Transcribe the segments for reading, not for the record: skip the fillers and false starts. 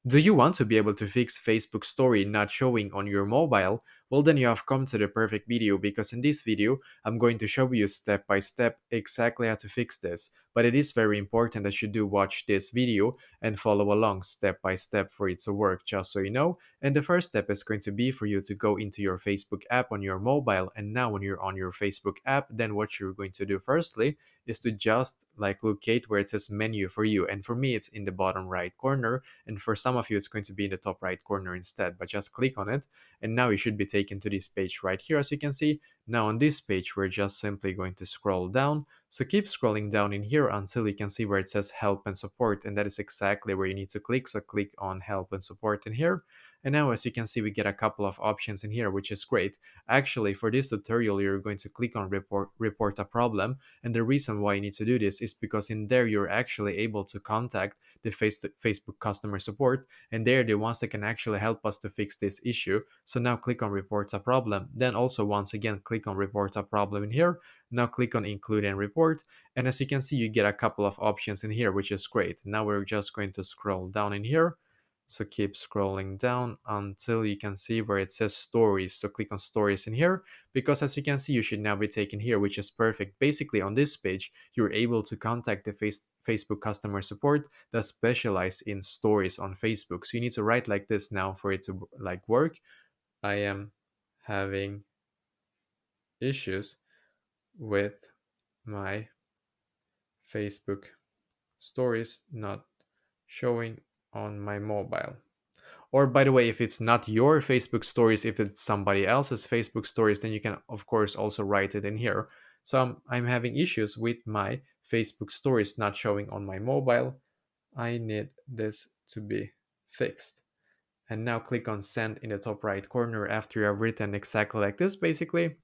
Do you want to be able to fix Facebook story not showing on your mobile? Well, then you have come to the perfect video, because in this video, I'm going to show you step by step exactly how to fix this. But it is very important that you do watch this video and follow along step by step for it to work, just so you know. And the first step is going to be for you to go into your Facebook app on your mobile. And now when you're on your Facebook app, then what you're going to do firstly is to just like locate where it says menu for you. And for me, it's in the bottom right corner, and for some of you it's going to be in the top right corner instead. But just click on it, and now you should be taken to this page right here, as you can see. Now on this page we're just simply going to scroll down, so keep scrolling down in here until you can see where it says help and support, and that is exactly where you need to click. So click on help and support in here, and now as you can see we get a couple of options in here, which is great. Actually, for this tutorial you're going to click on report a problem, and the reason why you need to do this is because in there you're actually able to contact the Facebook customer support, and they're the ones that can actually help us to fix this issue. So now click on report a problem, then also once again click on report a problem in here. Now click on include and report, and as you can see you get a couple of options in here, which is great. Now we're just going to scroll down in here, so keep scrolling down until you can see where it says stories. So click on stories in here, because as you can see you should now be taken here, which is perfect. Basically on this page you're able to contact the Facebook customer support that specialize in stories on Facebook. So you need to write like this now for it to like work. I am having issues with my Facebook stories not showing on my mobile. Or by the way, if it's not your Facebook stories, if it's somebody else's Facebook stories, then you can of course also write it in here. So I'm having issues with my Facebook stories not showing on my mobile. I need this to be fixed. And now click on send in the top right corner after you have written exactly like this basically.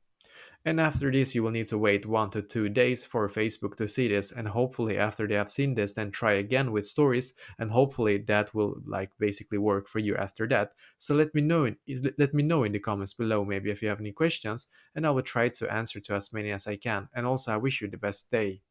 And after this, you will need to wait 1 to 2 days for Facebook to see this, and hopefully after they have seen this, then try again with stories, and hopefully that will like basically work for you after that. So let me know in the comments below maybe if you have any questions, and I will try to answer to as many as I can. And also I wish you the best day.